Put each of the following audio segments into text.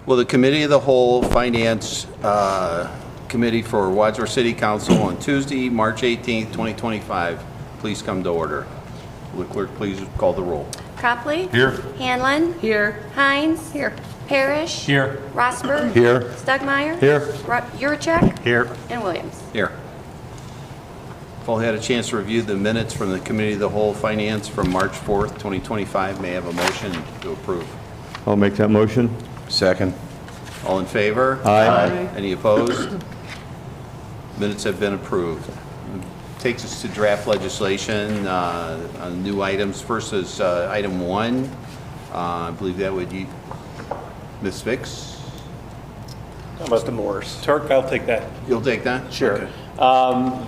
Will the Committee of the Whole Finance Committee for Wadsworth City Council on Tuesday, March 18th, 2025, please come to order? Will the clerk please call the roll? Copley? Here. Hanlon? Here. Hines? Here. Parrish? Here. Rosberg? Here. Stugmeyer? Here. Yurcheck? Here. And Williams. Here. If all had a chance to review the minutes from the Committee of the Whole Finance from March 4th, 2025, may I have a motion to approve? I'll make that motion. Second. All in favor? Aye. Any opposed? Minutes have been approved. Takes us to draft legislation on new items. First is item 1. I believe that would be Ms. Fix. Mr. Morris. Turk, I'll take that. You'll take that? Sure. Okay.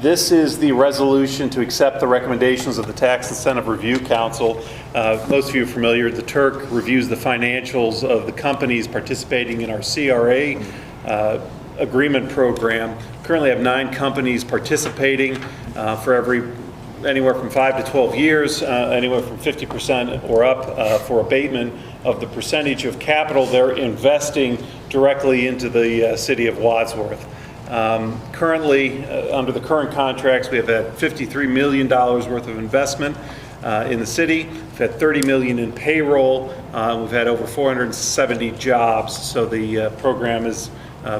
This is the resolution to accept the recommendations of the Tax Incentive Review Council. Most of you are familiar, the Turk reviews the financials of the companies participating in our CRA agreement program. Currently have 9 companies participating for anywhere from 5 to 12 years, anywhere from 50% or up for abatement of the percentage of capital they're investing directly into the city of Wadsworth. Currently, under the current contracts, we have had $53 million worth of investment in the city. We've had $30 million in payroll. We've had over 470 jobs. So the program has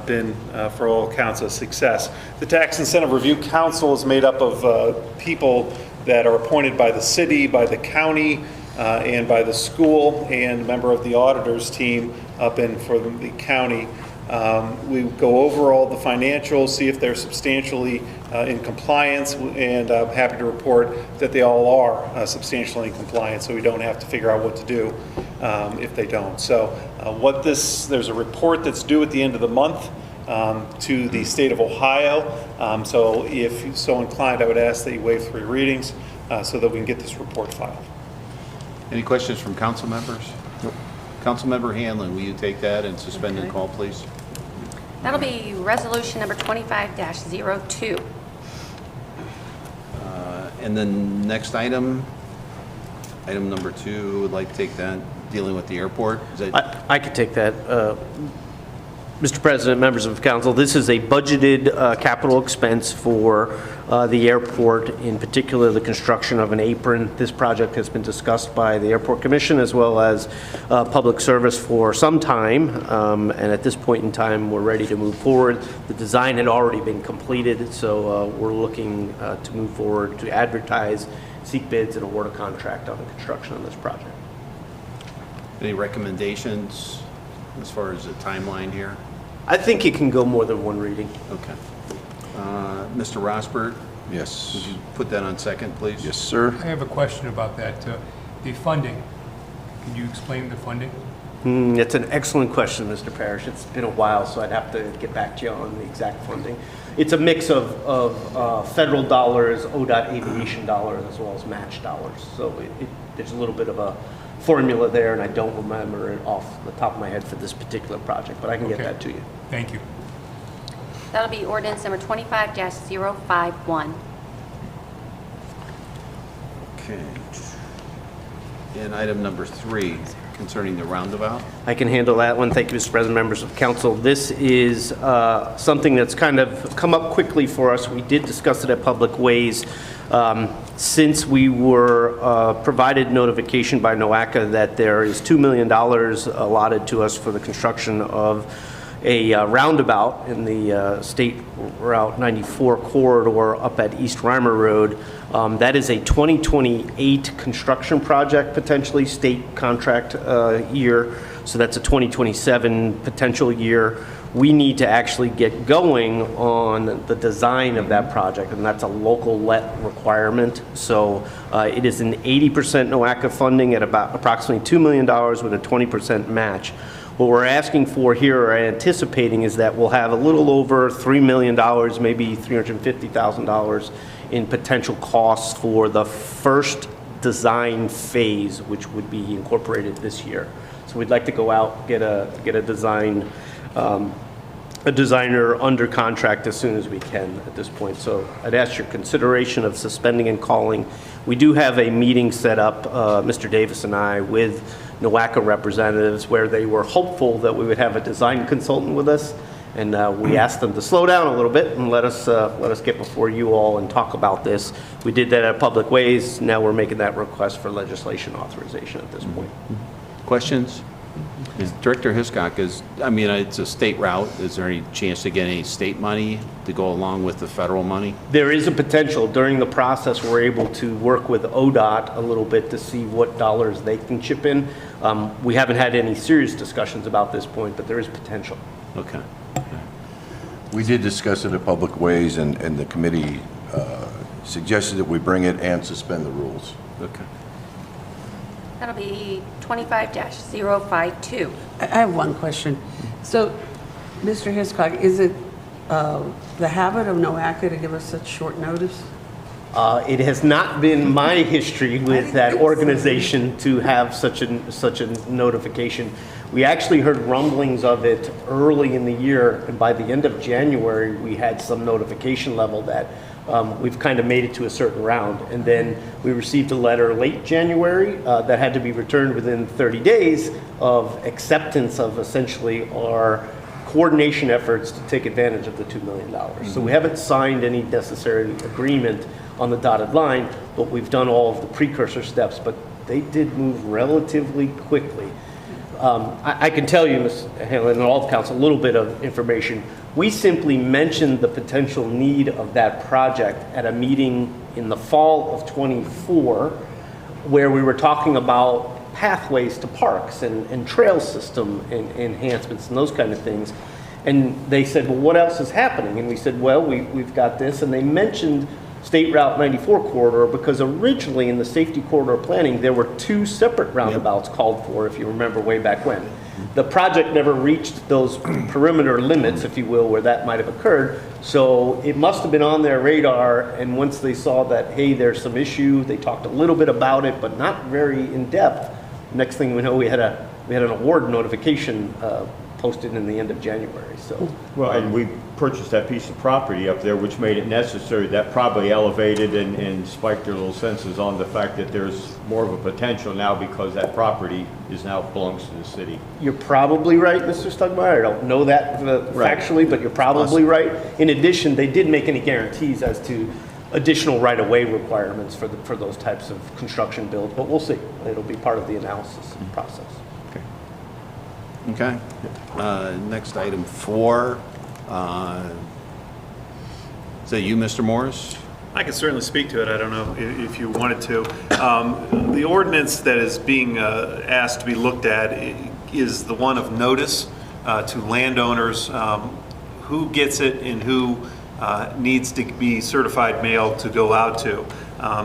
been, for all accounts, a success. The Tax Incentive Review Council is made up of people that are appointed by the city, by the county, and by the school, and a member of the auditor's team up in for the county. We go over all the financials, see if they're substantially in compliance, and I'm happy to report that they all are substantially in compliance, so we don't have to figure out what to do if they don't. So there's a report that's due at the end of the month to the state of Ohio. So if you're so inclined, I would ask that you waive 3 readings so that we can get this report filed. Any questions from council members? Nope. Councilmember Hanlon, will you take that and suspend and call, please? That'll be resolution number 25-02. And then next item, item number 2, would like to take that, dealing with the airport. Is that I could take that. Mr. President, members of council, this is a budgeted capital expense for the airport, in particular the construction of an apron. This project has been discussed by the Airport Commission as well as Public Service for some time, and at this point in time we're ready to move forward. The design had already been completed, so we're looking to move forward to advertise, seek bids, and award a contract on the construction of this project. any recommendations as far as the timeline here? I think it can go more than 1 reading. Okay. Mr. Rosberg, Yes. would you put that on second, please? Yes, sir. I have a question about that. The funding. Can you explain the funding? It's an excellent question, Mr. Parrish. It's been a while, so I'd have to get back to you on the exact funding. It's a mix of federal dollars, ODOT aviation dollars, as well as match dollars. So there's a little bit of a formula there, and I don't remember it off the top of my head for this particular project, but I can get that to you. Thank you. That'll be ordinance number 25-051. Okay. And item number 3, concerning the roundabout. I can handle that one. Thank you, Mr. President, members of council. This is something that's kind of come up quickly for us. We did discuss it at Public Ways. Since we were provided notification by NOACA that there is $2 million allotted to us for the construction of a roundabout in the State Route 94 corridor up at East Reimer Road. That is a 2028 construction project, potentially state contract year. So that's a 2027 potential year. We need to actually get going on the design of that project, and that's a local let requirement. So it is an 80% NOACA funding at about approximately $2 million with a 20% match. What we're asking for here, or anticipating, is that we'll have a little over $3 million, maybe $350,000 in potential costs for the first design phase, which would be incorporated this year. So we'd like to go out, get a design, a designer under contract as soon as we can at this point. So I'd ask your consideration of suspending and calling. We do have a meeting set up, Mr. Davis and I, with NOACA representatives where they were hopeful that we would have a design consultant with us. And we asked them to slow down a little bit and let us get before you all and talk about this. We did that at Public Ways. Now we're making that request for legislation authorization at this point. Questions? Director Hiscock, it's a state route. Is there any chance to get any state money to go along with the federal money? There is a potential. During the process, we're able to work with ODOT a little bit to see what dollars they can chip in. We haven't had any serious discussions about this point, but there is potential. Okay. We did discuss it at Public Ways, and the committee suggested that we bring it and suspend the rules. Okay. That'll be 25-052. I have one question. So, Mr. Hiscock, is it the habit of NOACA to give us such short notice? It has not been my history with that organization to have such a notification. We actually heard rumblings of it early in the year, and by the end of January, we had some notification level that we've kind of made it to a certain round. And then we received a letter late January that had to be returned within 30 days of acceptance of essentially our coordination efforts to take advantage of the $2 million. So we haven't signed any necessary agreement on the dotted line, but we've done all of the precursor steps, but they did move relatively quickly. I can tell you, Ms. Hanlon, and all of council, a little bit of information. We simply mentioned the potential need of that project at a meeting in the fall of '24, where we were talking about pathways to parks and trail system enhancements and those kind of things. And they said, well, what else is happening? And we said, well, we've got this. And they mentioned State Route 94 corridor, because originally in the safety corridor planning, there were two separate roundabouts called for, if you remember way back when. The project never reached those perimeter limits, if you will, where that might have occurred. So it must have been on their radar, and once they saw that, hey, there's some issue, they talked a little bit about it, but not very in depth. Next thing we know, we had an award notification posted in the end of January. So, well, and we purchased that piece of property up there, which made it necessary. That probably elevated and spiked their little senses on the fact that there's more of a potential now because that property is now belongs to the city. you're probably right, Mr. Stugmeyer. I don't know that factually, but you're probably right. In addition, they didn't make any guarantees as to additional right-of-way requirements for those types of construction builds, but we'll see. It'll be part of the analysis process. Okay. Next item 4. Is that you, Mr. Morris? I can certainly speak to it. I don't know if you wanted to. The ordinance that is being asked to be looked at is the one of notice to landowners, who gets it and who needs to be certified mail to go out to.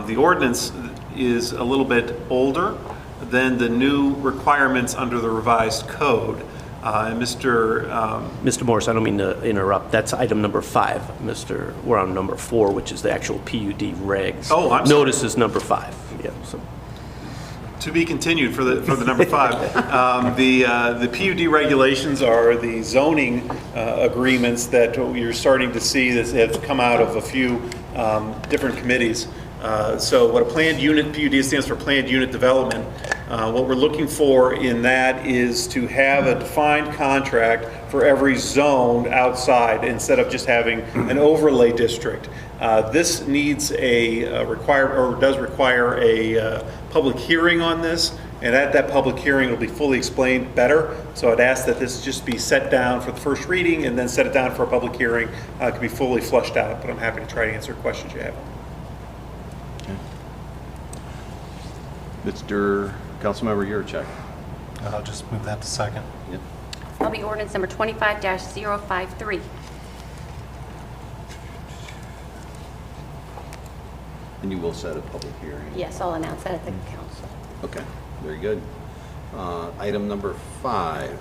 The ordinance is a little bit older than the new requirements under the revised code. And Mr. Morris, I don't mean to interrupt. That's item number 5. We're on number 4, which is the actual PUD regs. Oh, I'm sorry. Notice is number 5. Yeah. So. To be continued for the number 5. The PUD regulations are the zoning agreements that you're starting to see that have come out of a few different committees. So what a planned unit, PUD stands for planned unit development. What we're looking for in that is to have a defined contract for every zone outside instead of just having an overlay district. This needs does require a public hearing on this, and at that public hearing it'll be fully explained better. So I'd ask that this just be set down for the first reading and then set it down for a public hearing. It can be fully flushed out, but I'm happy to try to answer questions you have. Mr. Councilmember Yurcheck. I'll just move that to second. Yep. That'll be ordinance number 25-053. And you will set a public hearing? Yes, I'll announce that at the council. Okay, very good. Item number 5.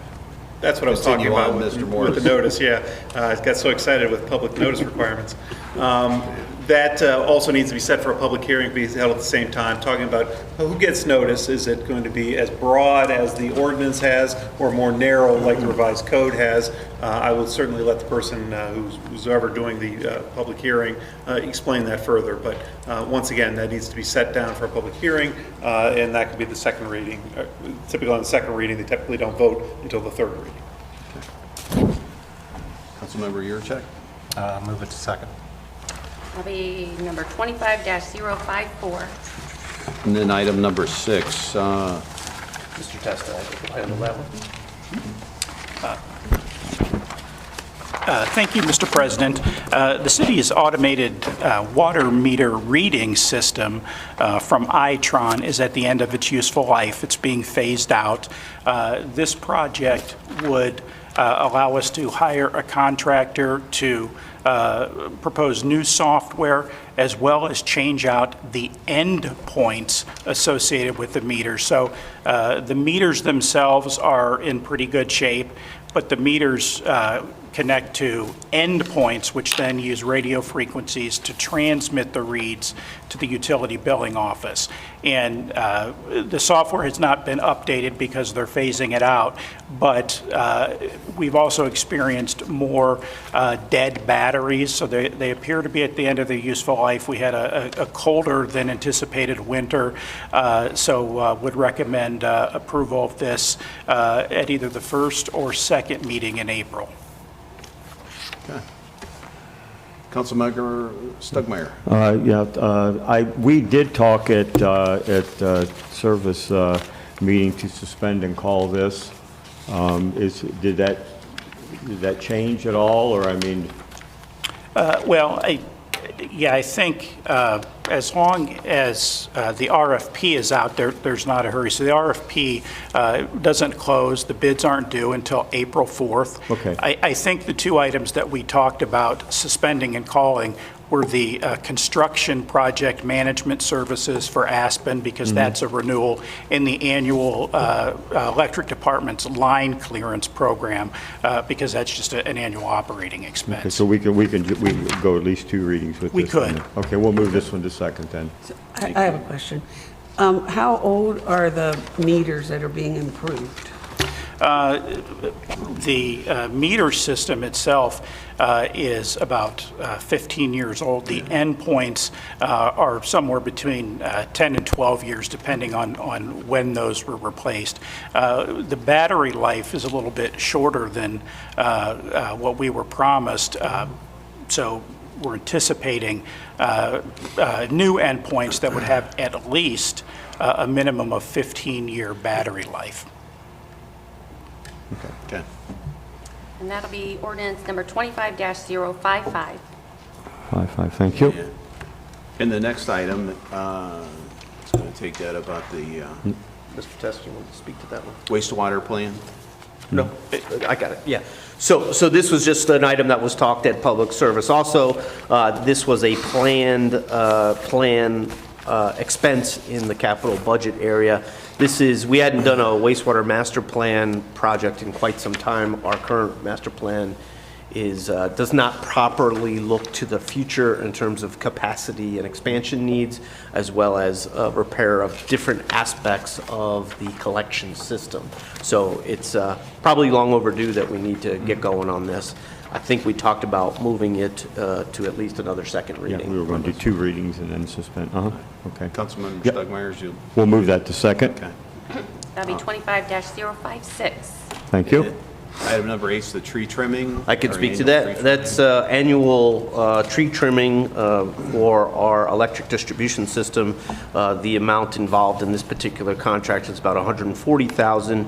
That's what I was talking Continue on, about Mr. with Morris. the notice, yeah. I got so excited with public notice requirements. That also needs to be set for a public hearing, be held at the same time, talking about who gets notice. Is it going to be as broad as the ordinance has, or more narrow like the revised code has? I will certainly let the person who's ever doing the public hearing explain that further. But once again, that needs to be set down for a public hearing, and that could be the second reading. Typically on the second reading, they typically don't vote until the third reading. Councilmember Yurcheck? Move it to second. That'll be number 25-054. And then item number 6. Mr. Testa, I can handle that one. Thank you, Mr. President. The city's automated water meter reading system from Itron is at the end of its useful life. It's being phased out. This project would allow us to hire a contractor to propose new software as well as change out the end points associated with the meters. So the meters themselves are in pretty good shape, but the meters connect to endpoints, which then use radio frequencies to transmit the reads to the utility billing office. And the software has not been updated because they're phasing it out, but we've also experienced more dead batteries, so they appear to be at the end of their useful life. We had a colder than anticipated winter, so would recommend approval of this at either the first or second meeting in April. Okay. Councilmember Stugmeyer? We did talk at service meeting to suspend and call this. Did that change at all, or I mean? Well, I think as long as the RFP is out there, there's not a hurry. So the RFP doesn't close, the bids aren't due until April 4th. Okay. I think the two items that we talked about suspending and calling were the construction project management services for Aspen, because that's a renewal, in the annual electric department's line clearance program, because that's just an annual operating expense. Okay, so we can go at least 2 readings with this. We could. One. Okay, we'll move this one to second then. I have a question. How old are the meters that are being improved? The meter system itself is about 15 years old. The endpoints are somewhere between 10 and 12 years, depending on when those were replaced. The battery life is a little bit shorter than what we were promised, so we're anticipating new endpoints that would have at least a minimum of 15-year battery life. Okay. And that'll be ordinance number 25-055. 5, thank you. And the next item, it's going to take that about the Mr. Testa, you want to speak to that one? wastewater plan. No, I got it, yeah. So this was just an item that was talked at public service. Also, this was a planned expense in the capital budget area. We hadn't done a wastewater master plan project in quite some time. Our current master plan does not properly look to the future in terms of capacity and expansion needs, as well as repair of different aspects of the collection system. So it's probably long overdue that we need to get going on this. I think we talked about moving it to at least another second reading. Yeah, we were going to do 2 readings and then suspend. Okay. Councilmember Yep. Stugmeyer, We'll move that to second. Okay. That'll be 25-056. Thank you. Item number 8 is the tree trimming. I can or speak to annual that. tree That's annual tree trimming for our electric distribution system. The amount involved in this particular contract is about $140,000.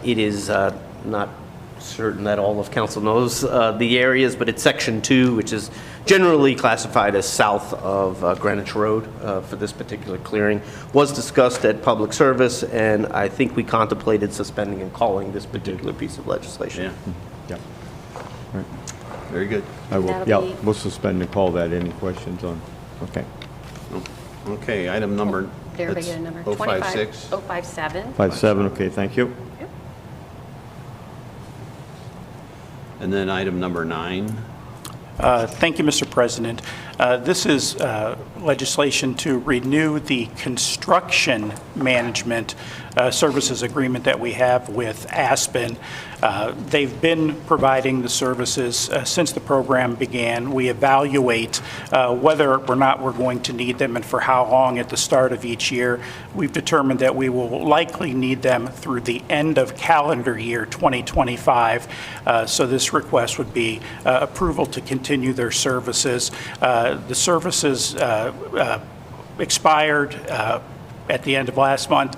It is not certain that all of council knows the areas, but it's section 2, which is generally classified as south of Greenwich Road for this particular clearing. Was discussed at public service, and I think we contemplated suspending and calling this particular piece of legislation. Yeah, Yeah. very good. That'll be- We'll suspend and call that. Any questions on? Okay. Okay, item number, Did everybody that's get a number? 056. 057. 5-7, okay, thank you. And then item number 9. Thank you, Mr. President. This is legislation to renew the construction management services agreement that we have with Aspen. They've been providing the services since the program began. We evaluate whether or not we're going to need them and for how long at the start of each year. We've determined that we will likely need them through the end of calendar year 2025. So this request would be approval to continue their services. The services expired at the end of last month.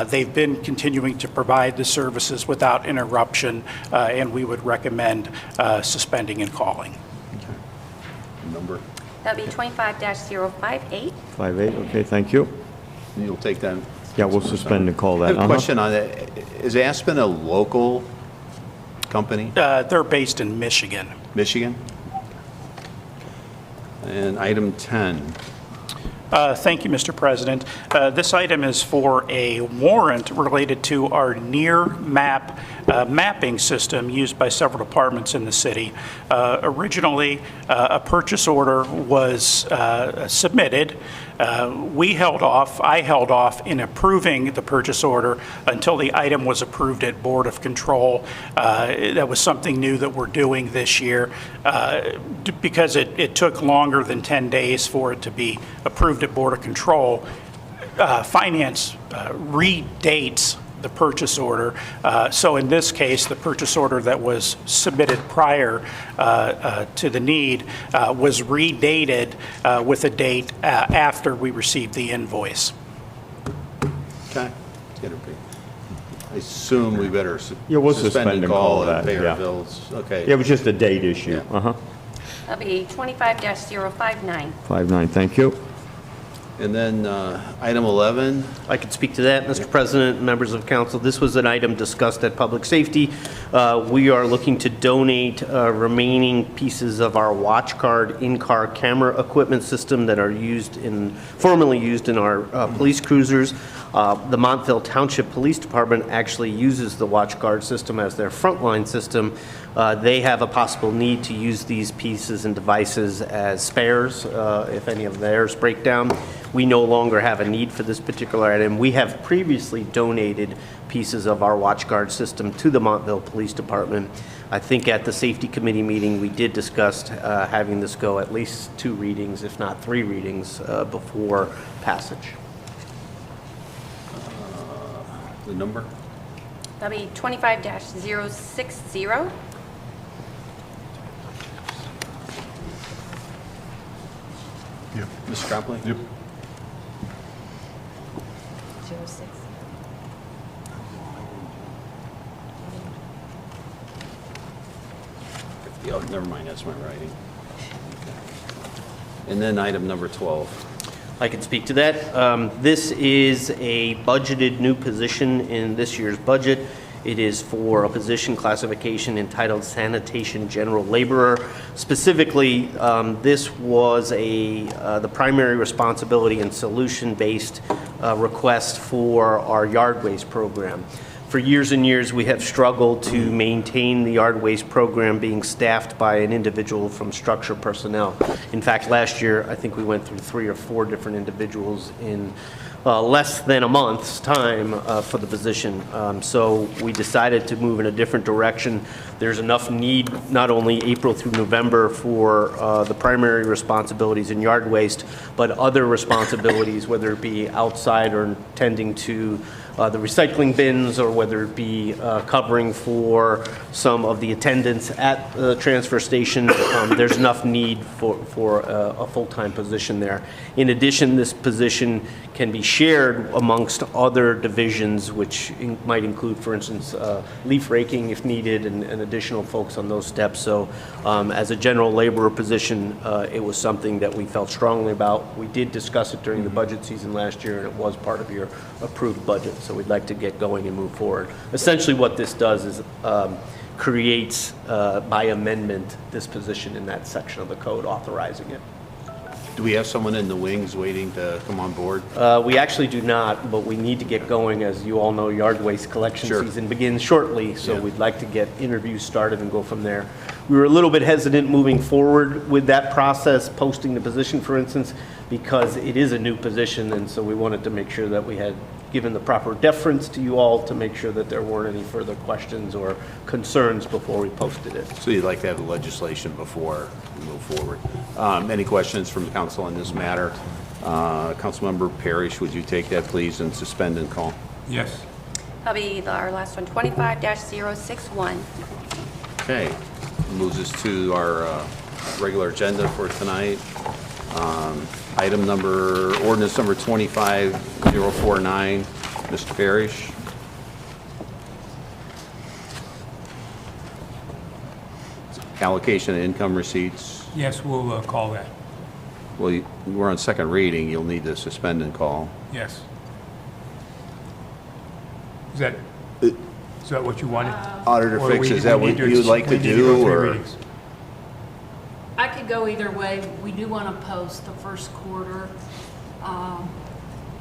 They've been continuing to provide the services without interruption, and we would recommend suspending and calling. Number, That'll be 25-058. 58, okay, thank you. you'll take that? Yeah, we'll suspend and call I that. have a question on that. Is Aspen a local company, They're based in Michigan. Michigan? And item 10. Thank you, Mr. President. This item is for a warrant related to our near map mapping system used by several departments in the city. Originally, a purchase order was submitted. I held off in approving the purchase order until the item was approved at Board of Control. That was something new that we're doing this year because it took longer than 10 days for it to be approved at Board of Control. Finance redates the purchase order. So in this case, the purchase order that was submitted prior to the need was redated with a date after we received the invoice. Okay. I assume we better Yeah, we'll suspend and call and that, pay our yeah. bills. Okay. Yeah, it was just a date issue. Yeah. That'll be 25-059. 59, thank you. And then item 11. I could speak to that, Mr. President and members of council. This was an item discussed at Public Safety. We are looking to donate remaining pieces of our watch guard in-car camera equipment system that are formerly used in our police cruisers. The Montville Township Police Department actually uses the watch guard system as their frontline system. They have a possible need to use these pieces and devices as spares if any of theirs break down. We no longer have a need for this particular item. We have previously donated pieces of our watch guard system to the Montville Police Department. I think at the Safety Committee meeting, we did discuss having this go at least 2 readings, if not 3 readings, before passage. The number? That'll be 25-060. Mr. Copley? Yep. 06. Oh, never mind, that's my writing. Okay. And then item number 12. I can speak to that. This is a budgeted new position in this year's budget. It is for a position classification entitled Sanitation General Laborer. Specifically, this was the primary responsibility and solution-based request for our yard waste program. For years and years, we have struggled to maintain the yard waste program being staffed by an individual from structure personnel. In fact, last year, I think we went through 3 or 4 different individuals in less than a month's time for the position. So we decided to move in a different direction. There's enough need, not only April through November, for the primary responsibilities in yard waste, but other responsibilities, whether it be outside or tending to the recycling bins, or whether it be covering for some of the attendants at the transfer station. There's enough need for a full-time position there. In addition, this position can be shared amongst other divisions, which might include, for instance, leaf raking if needed, and additional folks on those steps. So as a general laborer position, it was something that we felt strongly about. We did discuss it during the budget season last year, and it was part of your approved budget. So we'd like to get going and move forward. Essentially what this does is creates by amendment this position in that section of the code authorizing it. Do we have someone in the wings waiting to come on board? We actually do not, but we need to get going. As you all know, yard waste collection Sure. season begins shortly, so Yeah. we'd like to get interviews started and go from there. We were a little bit hesitant moving forward with that process, posting the position, for instance, because it is a new position, and so we wanted to make sure that we had given the proper deference to you all to make sure that there weren't any further questions or concerns before we posted it. So you'd like to have the legislation before we move forward. Any questions from the council on this matter? Councilmember Parrish, would you take that, please, and suspend and call? Yes. That'll be our last one, 25-061. Okay, moves us to our regular agenda for tonight. Ordinance number 25049, Mr. Parrish. Allocation of income receipts. Yes, we'll call that. Well, we're on second reading, you'll need to suspend and call. Yes. Is that what you wanted? Auditor Or Fix, we- is that we what need to- you'd like to we need go do, three or? readings. I could go either way. We do want to post the first quarter,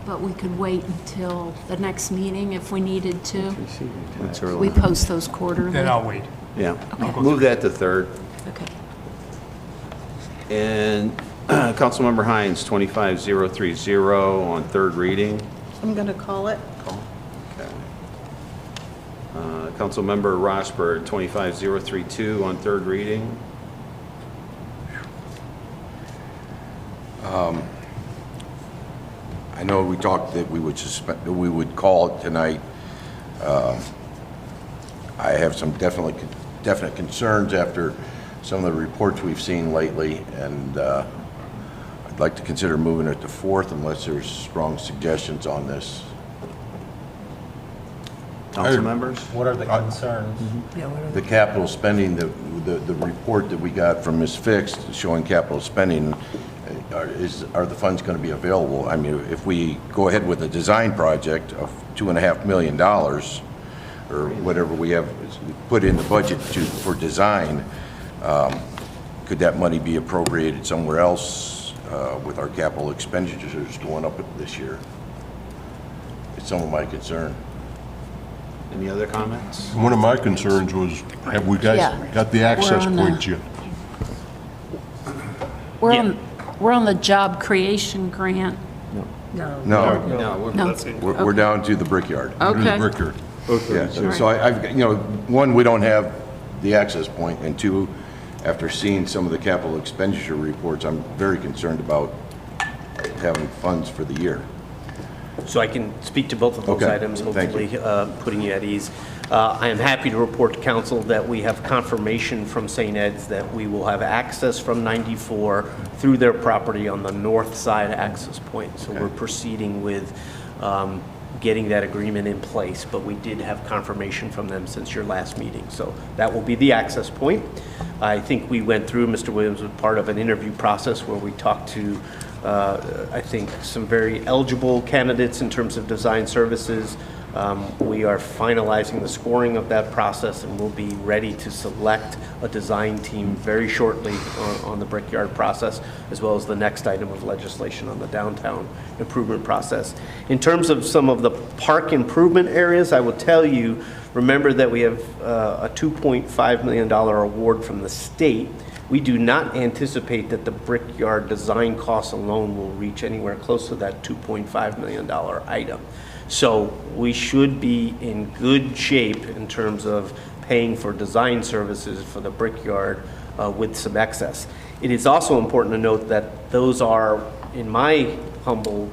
but we could wait until the next meeting if we needed to. That's We early. post those quarterly. Then I'll wait. Yeah, move that to third. Okay. And Councilmember Hines, 25030 on third reading. I'm going to call it. Okay. Councilmember Rosberg, 25032 on third reading. I know we talked that we would suspend, that we would call it tonight. I have some definite concerns after some of the reports we've seen lately, and I'd like to consider moving it to fourth unless there's strong suggestions on this. Council members? What are the concerns? Yeah, what are The capital spending, the report that we got from Ms. Fix showing capital spending, are the funds going to be available? I mean, if we go ahead with a design project of $2.5 million, or whatever we have put in the budget for design, could that money be appropriated somewhere else with our capital expenditures going up this year? It's some of my concern. Any other comments? One of my concerns was, have we guys Yeah. got the access We're on the- points yet? We're on the job creation grant. No. No, No, No. we're down to the brickyard. Okay. Brickyard. Yeah, so I've, one, we don't have the access point, and two, after seeing some of the capital expenditure reports, I'm very concerned about having funds for the year. So I can speak to both of those Okay, items, thank you. hopefully putting you at ease. I am happy to report to council that we have confirmation from St. Ed's that we will have access from 94 through their property on the north side access point. So we're proceeding with getting that agreement in place, but we did have confirmation from them since your last meeting. So that will be the access point. I think we went through, Mr. Williams was part of an interview process where we talked to I think some very eligible candidates in terms of design services. We are finalizing the scoring of that process, and we'll be ready to select a design team very shortly on the brickyard process, as well as the next item of legislation on the downtown improvement process. In terms of some of the park improvement areas, I will tell you, remember that we have a $2.5 million award from the state. We do not anticipate that the brickyard design costs alone will reach anywhere close to that $2.5 million item. So we should be in good shape in terms of paying for design services for the brickyard with some excess. It is also important to note that those are, in my humble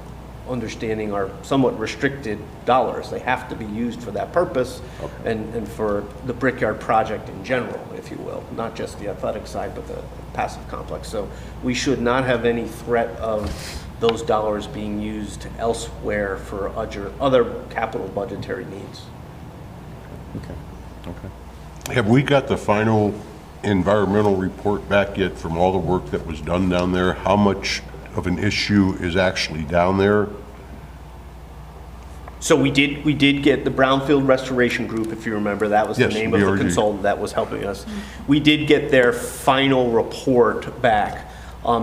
understanding, are somewhat restricted dollars. They have to be used for that purpose and for the brickyard project in general, if you will, not just the athletic side, but the passive complex. So we should not have any threat of those dollars being used elsewhere for other capital budgetary needs. Have we got the final environmental report back yet from all the work that was done down there? How much of an issue is actually down there? So we did get the Brownfield Restoration Group, if you remember, that was the Yes, name of the BRG. consultant that was helping us. We did get their final report back.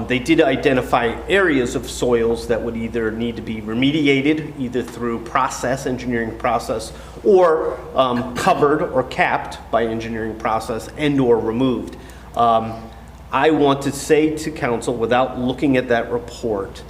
They did identify areas of soils that would either need to be remediated, either through engineering process, or covered or capped by engineering process and/or removed. I want to say to council, without looking at that report,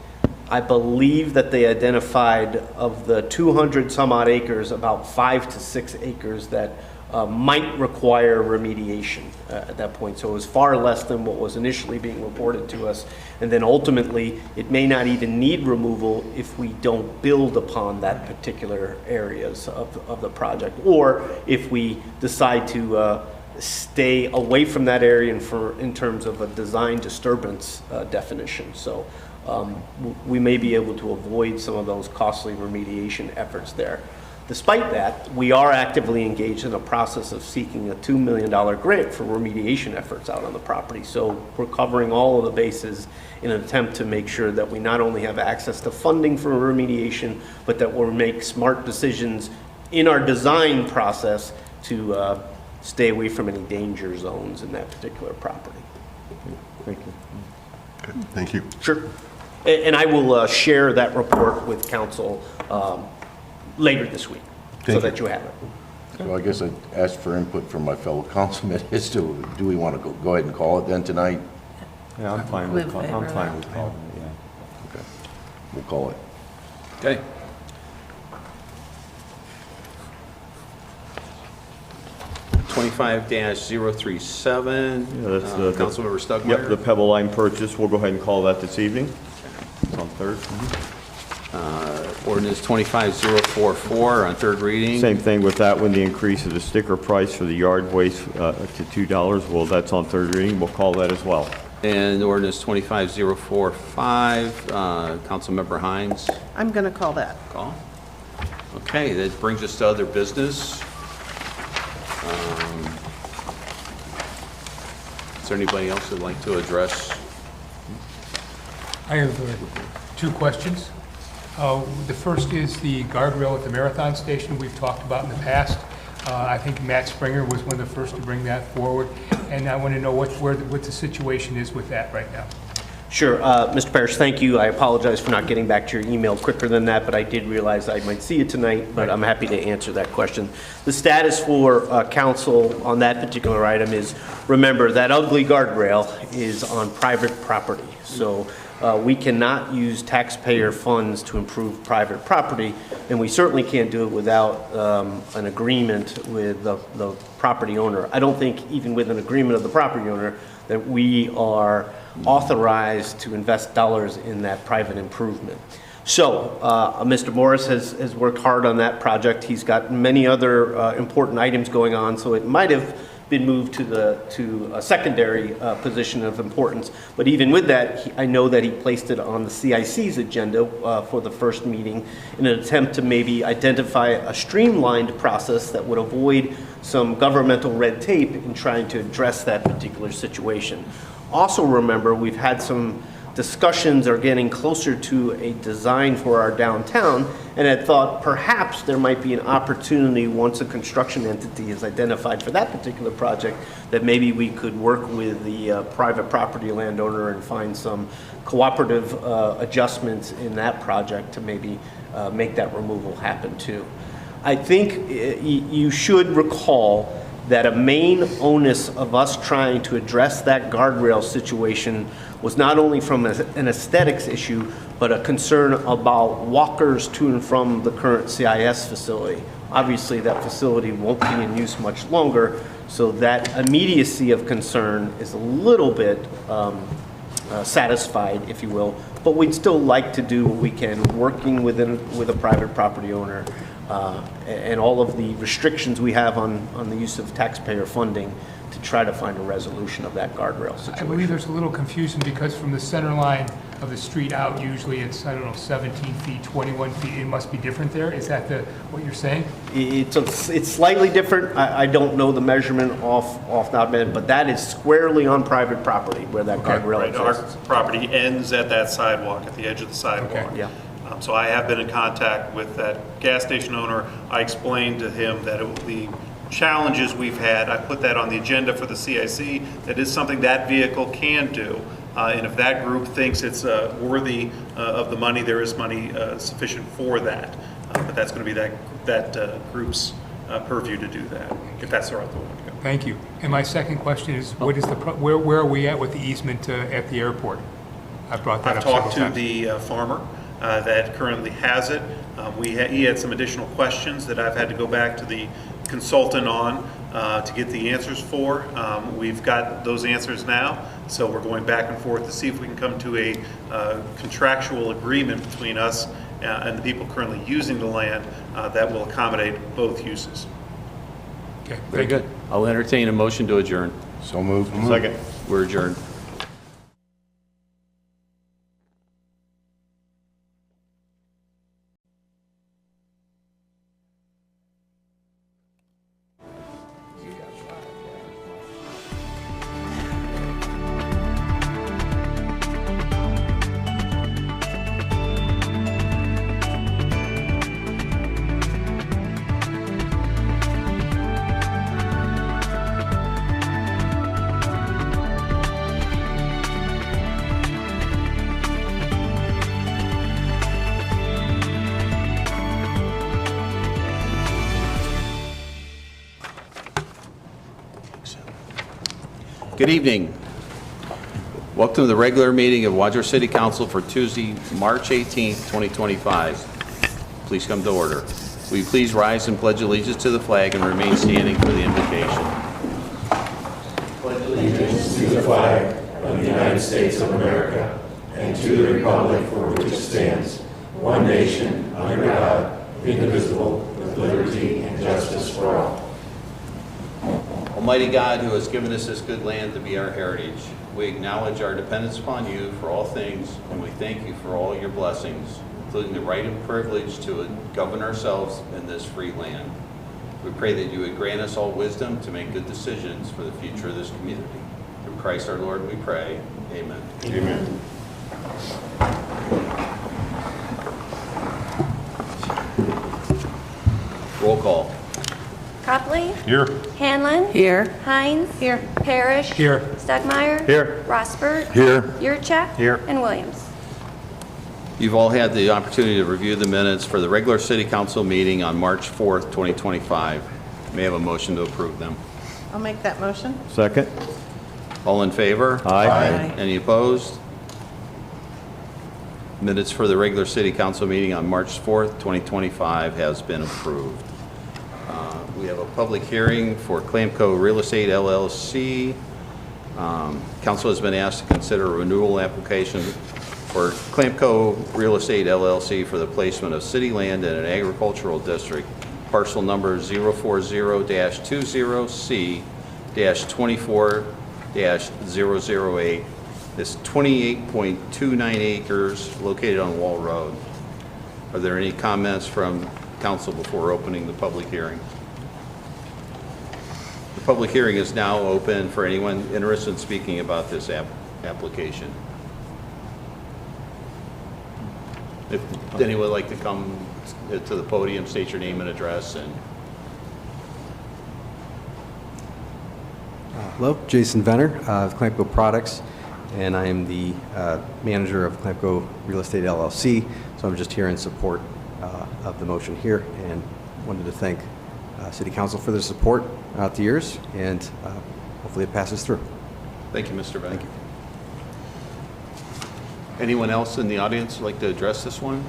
I believe that they identified of the 200 some odd acres, about 5 to 6 acres that might require remediation at that point. So it was far less than what was initially being reported to us. And then ultimately, it may not even need removal if we don't build upon that particular areas of the project, or if we decide to stay away from that area in terms of a design disturbance definition. So we may be able to avoid some of those costly remediation efforts there. Despite that, we are actively engaged in a process of seeking a $2 million grant for remediation efforts out on the property. So we're covering all of the bases in an attempt to make sure that we not only have access to funding for remediation, but that we'll make smart decisions in our design process to stay away from any danger zones in that particular property. Thank you. Okay, thank you. Sure. And I will share that report with council later this week, so that you have it. So I guess I'd ask for input from my fellow councilmen as to, do we want to go ahead and call it then tonight? Yeah, I'm fine with calling it, yeah. Okay, we'll call it. Okay. $25-037. Yeah, that's the Councilmember Stugmeyer. Yep, the Pebble Line purchase, we'll go ahead and call that this evening. It's on third. Ordinance 25-044 on third reading. Same thing with that one, the increase of the sticker price for the yard waste to $2. Well, that's on third reading, we'll call that as well. And ordinance 25-045, Councilmember Hines. I'm going to call that. Call. Okay, that brings us to other business. Is there anybody else that'd like to address? I have two questions. The first is the guardrail at the Marathon Station we've talked about in the past. I think Matt Springer was one of the first to bring that forward, and I want to know what the situation is with that right now. Sure. Mr. Parrish, thank you. I apologize for not getting back to your email quicker than that, but I did realize I might see it tonight, but I'm happy to answer that question. The status for council on that particular item is, remember, that ugly guardrail is on private property. So we cannot use taxpayer funds to improve private property, and we certainly can't do it without an agreement with the property owner. I don't think even with an agreement of the property owner that we are authorized to invest dollars in that private improvement. So Mr. Morris has worked hard on that project. He's got many other important items going on, so it might have been moved to a secondary position of importance. But even with that, I know that he placed it on the CIC's agenda for the first meeting in an attempt to maybe identify a streamlined process that would avoid some governmental red tape in trying to address that particular situation. Also remember, we've had some discussions are getting closer to a design for our downtown, and I thought perhaps there might be an opportunity once a construction entity is identified for that particular project that maybe we could work with the private property landowner and find some cooperative adjustments in that project to maybe make that removal happen too. I think you should recall that a main onus of us trying to address that guardrail situation was not only from an aesthetics issue, but a concern about walkers to and from the current CIS facility. Obviously, that facility won't be in use much longer, so that immediacy of concern is a little bit satisfied, if you will, but we'd still like to do what we can, working with a private property owner and all of the restrictions we have on the use of taxpayer funding to try to find a resolution of that guardrail situation. I believe there's a little confusion because from the center line of the street out, usually it's, 17 feet, 21 feet. It must be different there? Is that what you're saying? It's slightly different. I don't know the measurement off top end, but that is squarely on private property where that guardrail exists. Our property ends at that sidewalk, at the edge of the sidewalk. Okay. Yeah. So I have been in contact with that gas station owner. I explained to him that the challenges we've had, I put that on the agenda for the CIC. That is something that vehicle can do. And if that group thinks it's worthy of the money, there is money sufficient for that. But that's going to be that group's purview to do that, if that's the route they want to go. Thank you. And my second question is, what is where are we at with the easement at the airport? I've brought that I've up several talked to times. the farmer that currently has it. He had some additional questions that I've had to go back to the consultant on to get the answers for. We've got those answers now, so we're going back and forth to see if we can come to a contractual agreement between us and the people currently using the land that will accommodate both uses. Okay, Very thank you. good. I'll entertain a motion to adjourn. So moved. Second. We're adjourned. Good evening. Welcome to the regular meeting of Wadsworth City Council for Tuesday, March 18th, 2025. Please come to order. Will you please rise and pledge allegiance to the flag and remain standing for the invocation? Pledge allegiance to the flag of the United States of America and to the republic for which it stands, one nation, under God, indivisible, with liberty and justice for all. Almighty God, who has given us this good land to be our heritage, we acknowledge our dependence upon you for all things, and we thank you for all your blessings, including the right and privilege to govern ourselves in this free land. We pray that you would grant us all wisdom to make good decisions for the future of this community. Through Christ our Lord we pray. Amen. Amen. Roll call. Copley. Here. Hanlon. Here. Hines. Here. Parrish. Here. Stugmeyer. Here. Rosbert. Here. Yurcheck. Here. And Williams. You've all had the opportunity to review the minutes for the regular city council meeting on March 4th, 2025. May I have a motion to approve them? I'll make that motion. Second. All in favor? Aye. Any opposed? Minutes for the regular city council meeting on March 4th, 2025 has been approved. We have a public hearing for Clamco Real Estate LLC. Council has been asked to consider a renewal application for Clamco Real Estate LLC for the placement of city land in an agricultural district, parcel number 040-20-24-008. It's 28.29 acres located on Wall Road. Are there any comments from council before opening the public hearing? The public hearing is now open for anyone interested in speaking about this application. If anyone would like to come to the podium, state your name and address. And Hello, Jason Venner of Clamco Products, and I am the manager of Clamco Real Estate LLC. So I'm just here in support of the motion here, and wanted to thank City Council for their support throughout the years, and hopefully it passes through. thank you, Mr. Beck. Anyone else in the audience like to address this one?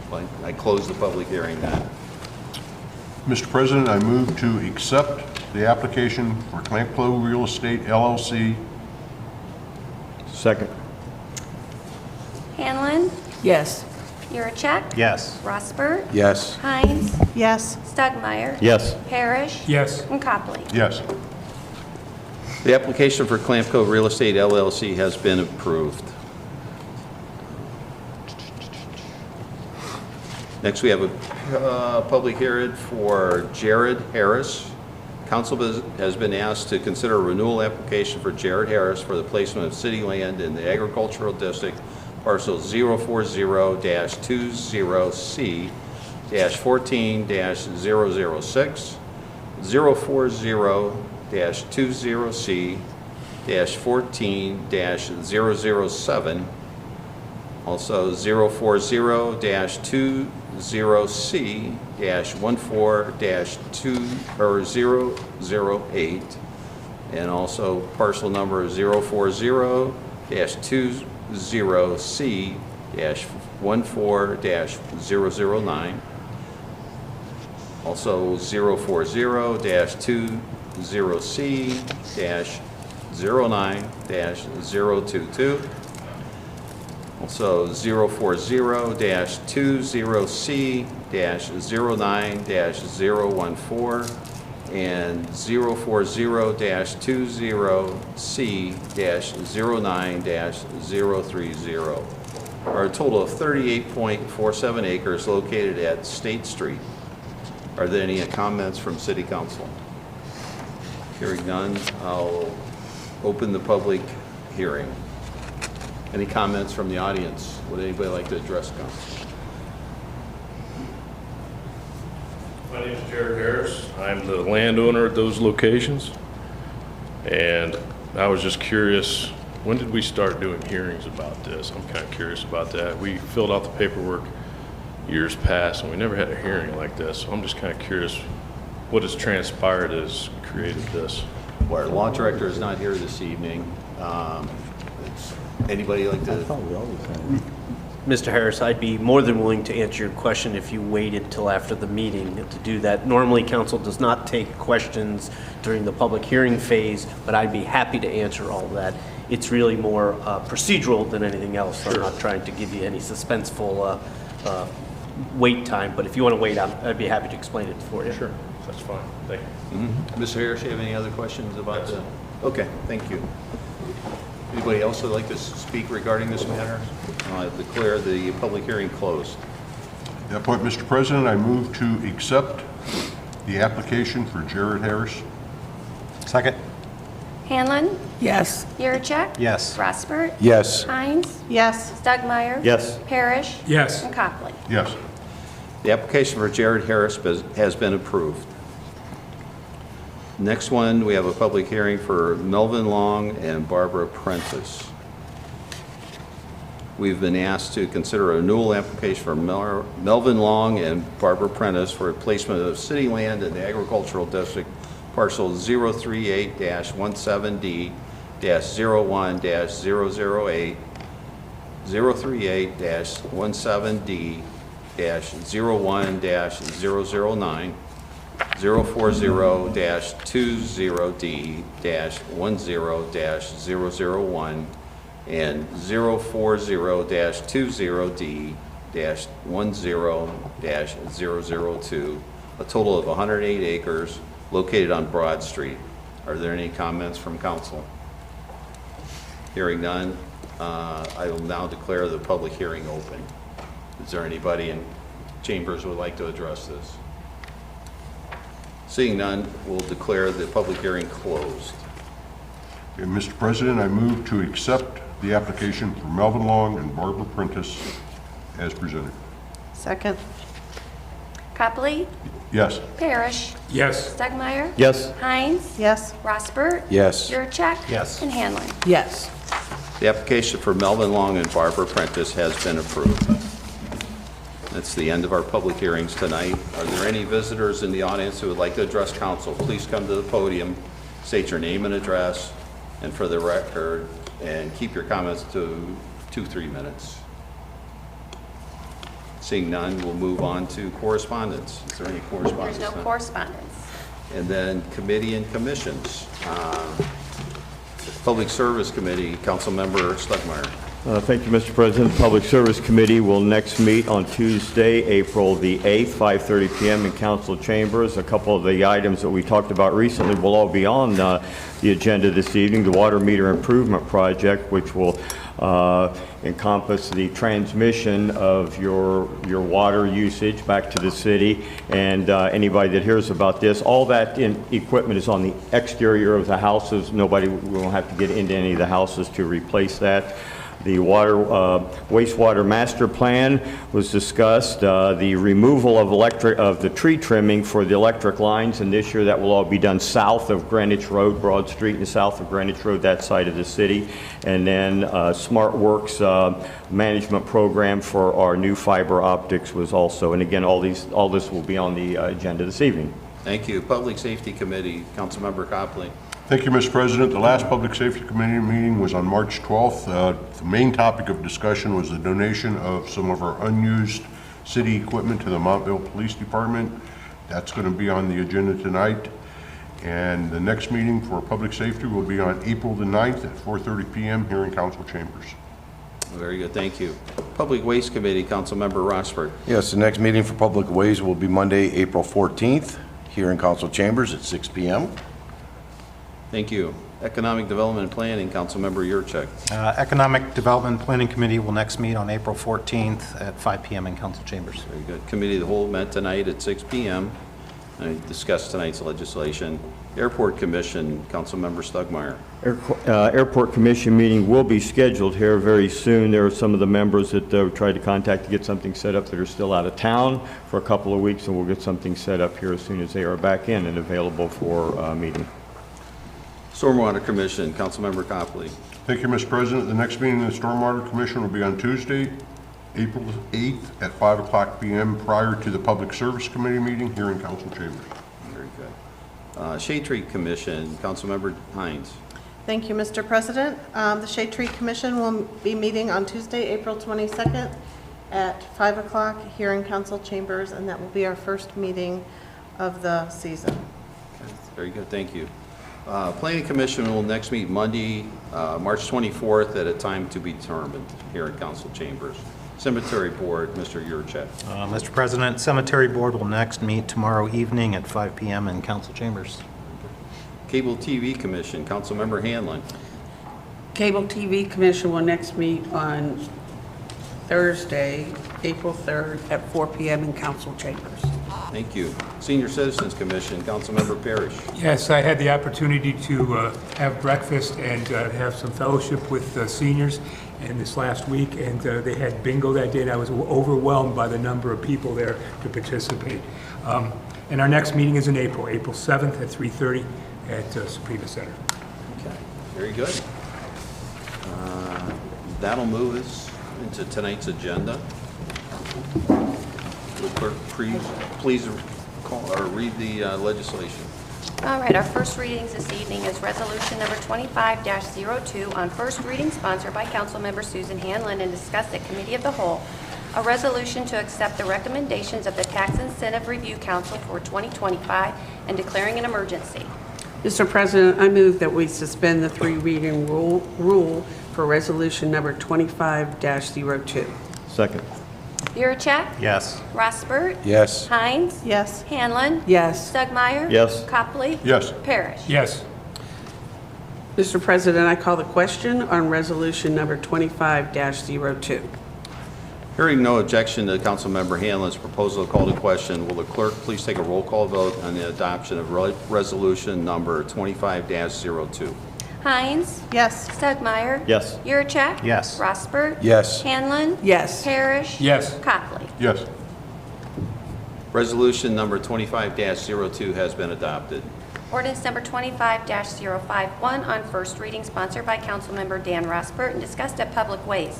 Well, I close the public hearing then. Mr. President, I move to accept the application for Clamco Real Estate LLC. Second. Hanlon. Yes. Yurcheck. Yes. Rosbert. Yes. Hines. Yes. Stugmeyer. Yes. Parrish. Yes. And Copley. Yes. The application for Clamco Real Estate LLC has been approved. Next, we have a public hearing for Jared Harris. Council has been asked to consider a renewal application for Jared Harris for the placement of city land in the agricultural district, parcel 040-20C-14-006, 040-20C, 040-14-007, also 040-20C-14-008, and also parcel number 040-20C-14-009, also 040-20C-09-022, also 040-20C-09-014, and 040-20C-09-030, are a total of 38.47 acres located at State Street. Are there any comments from City Council? Hearing none, I'll open the public hearing. Any comments from the audience? Would anybody like to address council? My name is Jared Harris. I'm the landowner at those locations. And I was just curious, when did we start doing hearings about this? I'm kind of curious about that. We filled out the paperwork years past, and we never had a hearing like this. So I'm just kind of curious what has transpired has created this. Well, our law director is not here this evening. Anybody like to? Mr. Harris, I'd be more than willing to answer your question if you waited till after the meeting to do that. Normally, council does not take questions during the public hearing phase, but I'd be happy to answer all of that. It's really more procedural than anything else. I'm not trying to give you any suspenseful wait time, but if you want to wait, I'd be happy to explain it for you. Sure, that's fine. Thank you. Mr. Harris, you have any other questions about the? Okay, thank you. Anybody else would like to speak regarding this matter? I declare the public hearing closed. At that point, Mr. President, I move to accept the application for Jared Harris. Second. Hanlon? Yes. Yurcheck? Yes. Rossbert? Yes. Hines? Yes. Stugmeyer? Yes. Parrish? Yes. And Copley. Yes. The application for Jared Harris has been approved. Next one, we have a public hearing for Melvin Long and Barbara Prentice. We've been asked to consider a renewal application for Melvin Long and Barbara Prentice for replacement of city land in the agricultural district, parcel 038-17D-01-008, 038-17D-01-009, 040-20D-10-001, and 040-20D-10-002, a total of 108 acres located on Broad Street. Are there any comments from council? Hearing none, I will now declare the public hearing open. Is there anybody in chambers who would like to address this? Seeing none, we'll declare the public hearing closed. Okay, Mr. President, I move to accept the application for Melvin Long and Barbara Prentice as presented. Second. Copley? Yes. Parrish? Yes. Stugmeyer? Yes. Hines? Yes. Rossbert? Yes. Yurcheck? Yes. And Hanlon? Yes. The application for Melvin Long and Barbara Prentice has been approved. That's the end of our public hearings tonight. Are there any visitors in the audience who would like to address council? Please come to the podium, state your name and address, and for the record, and keep your comments to 2-3 minutes. Seeing none, we'll move on to correspondence. Is there any correspondence? There's no correspondence. And then committee and commissions. Public Service Committee, Councilmember Stugmeyer. Thank you, Mr. President. The Public Service Committee will next meet on Tuesday, April the 8th, 5:30 p.m. in council chambers. A couple of the items that we talked about recently will all be on the agenda this evening. The water meter improvement project, which will encompass the transmission of your water usage back to the city, and anybody that hears about this, all that equipment is on the exterior of the houses. Nobody will have to get into any of the houses to replace that. The wastewater master plan was discussed, the removal of the tree trimming for the electric lines, and this year that will all be done south of Greenwich Road, Broad Street, and south of Greenwich Road, that side of the city. And then Smart Works management program for our new fiber optics was also, and again, all this will be on the agenda this evening. Thank you. Public Safety Committee, Councilmember Copley. Thank you, Mr. President. The last Public Safety Committee meeting was on March 12th. The main topic of discussion was the donation of some of our unused city equipment to the Montville Police Department. That's going to be on the agenda tonight. And the next meeting for Public Safety will be on April the 9th at 4:30 p.m. here in Council Chambers. Very good, thank you. Public Waste Committee, Councilmember Rossford. Yes, the next meeting for Public Ways will be Monday, April 14th, here in Council Chambers at 6 p.m. Thank you. Economic Development and Planning, Councilmember Yurcheck. Economic Development and Planning Committee will next meet on April 14th at 5 p.m. in council chambers. Very good. Committee of the Whole met tonight at 6 p.m. I discussed tonight's legislation. Airport Commission, Councilmember Stugmeyer. Airport Commission meeting will be scheduled here very soon. There are some of the members that tried to contact to get something set up that are still out of town for a couple of weeks, and we'll get something set up here as soon as they are back in and available for meeting. Stormwater Commission, Councilmember Copley. Thank you, Mr. President. The next meeting of the Stormwater Commission will be on Tuesday, April 8th at 5 o'clock p.m. prior to the Public Service Committee meeting here in Council Chambers. Very good. Shade Tree Commission, Councilmember Hines. Thank you, Mr. President. The Shade Tree Commission will be meeting on Tuesday, April 22nd at 5 o'clock here in Council Chambers, and that will be our first meeting of the season. Okay. Very good, thank you. Planning Commission will next meet Monday, March 24th at a time to be determined here in Council Chambers. Cemetery Board, Mr. Yurcheck. Mr. President, Cemetery Board will next meet tomorrow evening at 5 p.m. in council chambers. Cable TV Commission, Councilmember Hanlon. Cable TV Commission will next meet on Thursday, April 3rd at 4 p.m. in council chambers. Thank you. Senior Citizens Commission, Councilmember Parrish. Yes, I had the opportunity to have breakfast and have some fellowship with seniors and this last week, and they had bingo that day, and I was overwhelmed by the number of people there to participate. And our next meeting is in April 7th at 3:30 at Suprema Center. Okay, very good. That'll move us into tonight's agenda. Will clerk please call or read the legislation. All right, our first readings this evening is Resolution Number 25-02 on first reading, sponsored by Councilmember Susan Hanlon and discussed at Committee of the Whole. A resolution to accept the recommendations of the Tax Incentive Review Council for 2025 and declaring an emergency. Mr. President, I move that we suspend the three-reading rule for Resolution Number 25-02. Second. Yurcheck? Yes. Rossbert? Yes. Hines? Yes. Hanlon? Yes. Stugmeyer? Yes. Copley? Yes. Parrish? Yes. Mr. President, I call the question on Resolution Number 25-02. Hearing no objection to Councilmember Hanlon's proposal to call to question, will the clerk please take a roll call vote on the adoption of resolution number 25-02? Hines? Yes. Stugmeyer? Yes. Yurcheck? Yes. Rossbert? Yes. Hanlon? Yes. Parrish? Yes. Copley? Yes. Resolution number 25-02 has been adopted. Ordinance number 25-051 on first reading, sponsored by Councilmember Dan Rossbert and discussed at Public Ways.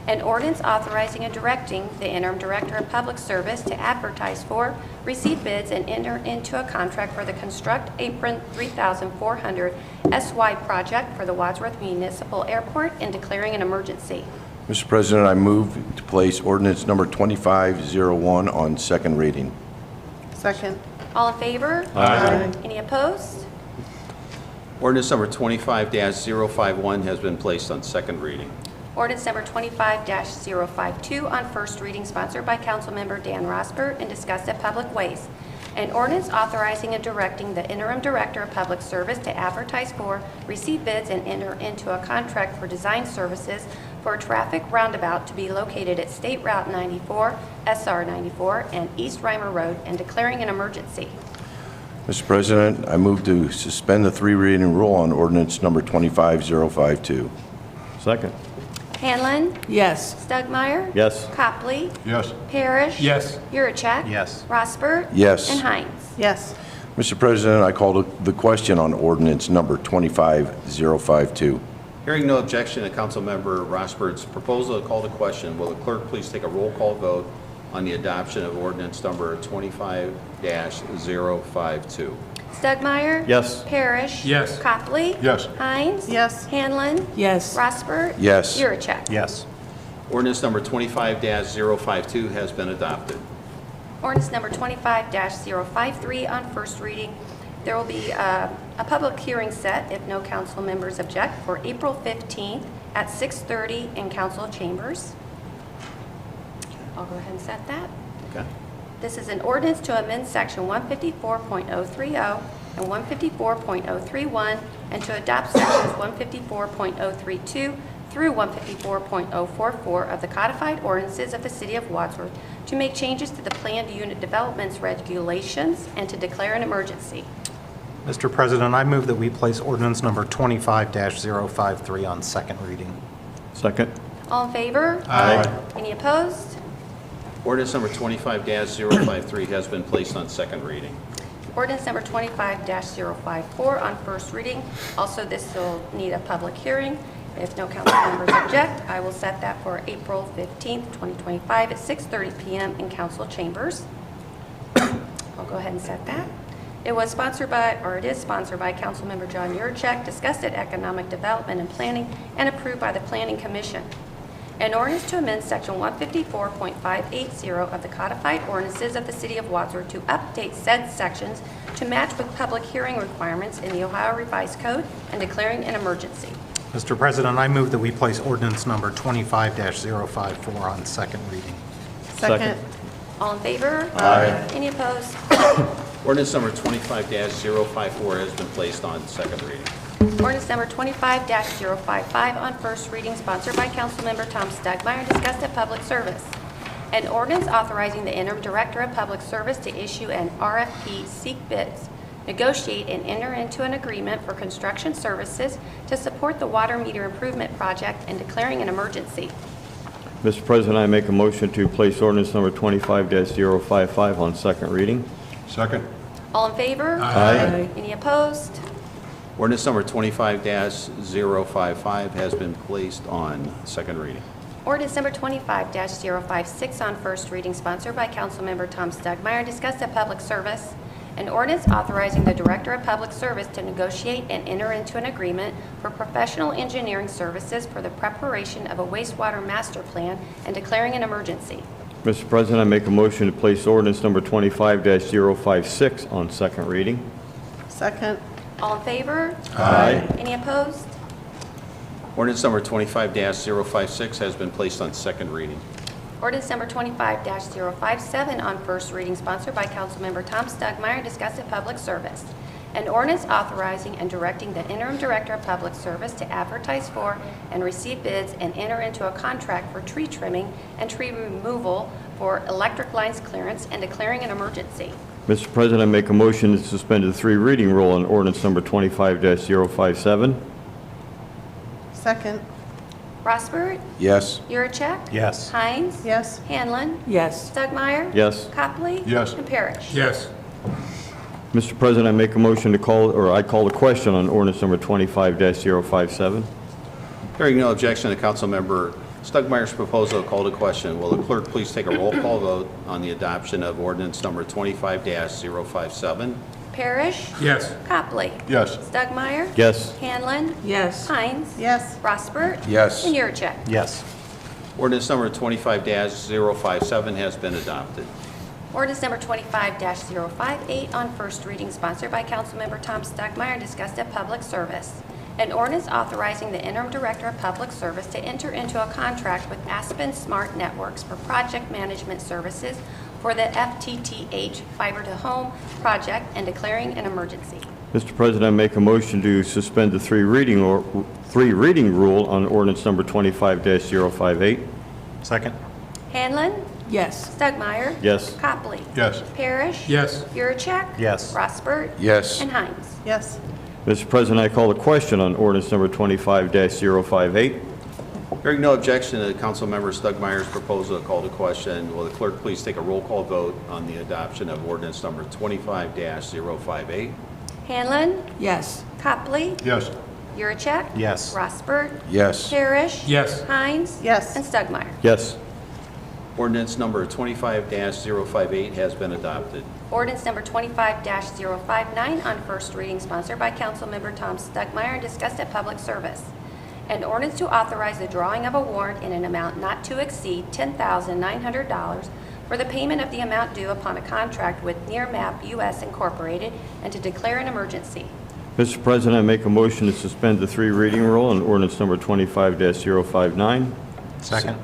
An ordinance authorizing and directing the interim director of public service to advertise for, receive bids, and enter into a contract for the Construct Apron 3400 SY project for the Wadsworth Municipal Airport and declaring an emergency. Mr. President, I move to place ordinance number 2501 on second reading. Second. All in favor? Aye. Any opposed? Ordinance number 25-051 has been placed on second reading. Ordinance number 25-052 on first reading, sponsored by Councilmember Dan Rossbert and discussed at Public Ways. An ordinance authorizing and directing the interim director of public service to advertise for, receive bids, and enter into a contract for design services for a traffic roundabout to be located at State Route 94, SR 94, and East Reimer Road, and declaring an emergency. Mr. President, I move to suspend the three-reading rule on ordinance number 25-052. Second. Hanlon? Yes. Stugmeyer? Yes. Copley? Yes. Parrish? Yes. Yurcheck? Yes. Rosbert? Yes. And Hines? Yes. Mr. President, I call the question on ordinance number 25052. Hearing no objection to Councilmember Rosbert's proposal, to call the question. Will the clerk please take a roll call vote on the adoption of ordinance number 25-052? Stugmeyer? Yes. Parrish? Yes. Copley? Yes. Hines? Yes. Hanlon? Yes. Rosbert? Yes. Yurcheck? Yes. Ordinance number 25-052 has been adopted. Ordinance number 25-053 on first reading. There will be a public hearing set, if no council members object, for April 15th at 6:30 in council chambers. I'll go ahead and set that. Okay. This is an ordinance to amend section 154.030 and 154.031 and to adopt sections 154.032 through 154.044 of the codified ordinances of the City of Wadsworth to make changes to the planned unit developments regulations and to declare an emergency. Mr. President, I move that we place ordinance number 25-053 on second reading. Second. All in favor? Aye. Any opposed? Ordinance number 25-053 has been placed on second reading. Ordinance number 25-054 on first reading. Also, this will need a public hearing. If no council members object, I will set that for April 15th, 2025 at 6:30 p.m. in council chambers. I'll go ahead and set that. It is sponsored by Councilmember John Yurcheck, discussed at Economic Development and Planning, and approved by the Planning Commission. An ordinance to amend section 154.580 of the codified ordinances of the City of Wadsworth to update said sections to match with public hearing requirements in the Ohio Revised Code and declaring an emergency. Mr. President, I move that we place ordinance number 25-054 on second reading. Second. All in favor? Aye. Any opposed? Ordinance number 25-054 has been placed on second reading. Ordinance number 25-055 on first reading, sponsored by Councilmember Tom Stugmeyer, discussed at Public Service. An ordinance authorizing the interim director of Public Service to issue an RFP, seek bids, negotiate and enter into an agreement for construction services to support the water meter improvement project and declaring an emergency. Mr. President, I make a motion to place ordinance number 25-055 on second reading. Second. All in favor? Aye. Any opposed? Ordinance number 25-055 has been placed on second reading. Ordinance number 25-056 on first reading, sponsored by Councilmember Tom Stugmeyer, discussed at Public Service. An ordinance authorizing the Director of Public Service to negotiate and enter into an agreement for professional engineering services for the preparation of a wastewater master plan and declaring an emergency. Mr. President, I make a motion to place ordinance number 25-056 on second reading. Second. All in favor? Aye. Any opposed? Ordinance number 25-056 has been placed on second reading. Ordinance number 25-057 on first reading, sponsored by Councilmember Tom Stugmeyer, discussed at Public Service. An ordinance authorizing and directing the interim director of Public Service to advertise for and receive bids and enter into a contract for tree trimming and tree removal for electric lines clearance and declaring an emergency. Mr. President, I make a motion to suspend the three reading rule on ordinance number 25-057. Second. Rosbert? Yes. Yurcheck? Yes. Hines? Yes. Hanlon? Yes. Stugmeyer? Yes. Copley? Yes. And Parrish? Yes. Mr. President, I make a motion to call the question on ordinance number 25-057. Hearing no objection to Councilmember Stugmeyer's proposal, call to question. Will the clerk please take a roll call vote on the adoption of ordinance number 25-057? Parrish? Yes. Copley? Yes. Stugmeyer? Yes. Hanlon? Yes. Hines? Yes. Rosbert? Yes. And Yurcheck? Yes. Ordinance number 25-057 has been adopted. Ordinance number 25-058 on first reading, sponsored by Councilmember Tom Stugmeyer, discussed at Public Service. An ordinance authorizing the interim director of Public Service to enter into a contract with Aspen Smart Networks for project management services for the FTTH Fiber to Home project and declaring an emergency. Mr. President, I make a motion to suspend the three reading rule on ordinance number 25-058. Second. Hanlon? Yes. Stugmeyer? Yes. Copley? Yes. Parrish? Yes. Yurcheck? Yes. Rosbert? Yes. And Hines? Yes. Mr. President, I call the question on ordinance number 25-058. Hearing no objection to Councilmember Stugmeyer's proposal to call to question, will the clerk please take a roll call vote on the adoption of ordinance number 25-058? Hanlon? Yes. Copley? Yes. Yurcheck? Yes. Rossbert? Yes. Parrish? Yes. Hines? Yes. And Stugmeyer. Yes. Ordinance number 25-058 has been adopted. Ordinance number 25-059 on first reading, sponsored by Councilmember Tom Stugmeyer and discussed at public service. An ordinance to authorize the drawing of a warrant in an amount not to exceed $10,900 for the payment of the amount due upon a contract with Nearmap US Incorporated and to declare an emergency. Mr. President, I make a motion to suspend the three reading rule on ordinance number 25-059. Second.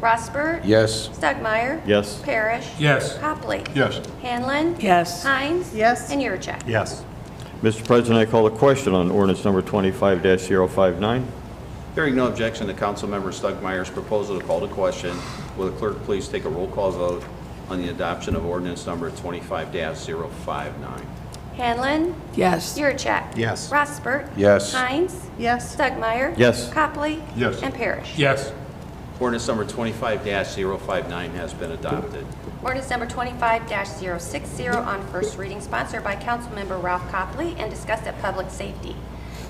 Rossbert? Yes. Stugmeyer? Yes. Parrish? Yes. Copley? Yes. Hanlon? Yes. Hines? Yes. And Yurcheck? Yes. Mr. President, I call a question on ordinance number 25-059. Hearing no objection to Councilmember Stugmeyer's proposal to call to question, will the clerk please take a roll call vote on the adoption of ordinance number 25-059? Hanlon? Yes. Yurcheck? Yes. Rossbert? Yes. Hines? Yes. Stugmeyer? Yes. Copley? Yes. And Parrish? Yes. Ordinance number 25-059 has been adopted. Ordinance number 25-060 on first reading, sponsored by Councilmember Ralph Copley and discussed at Public Safety.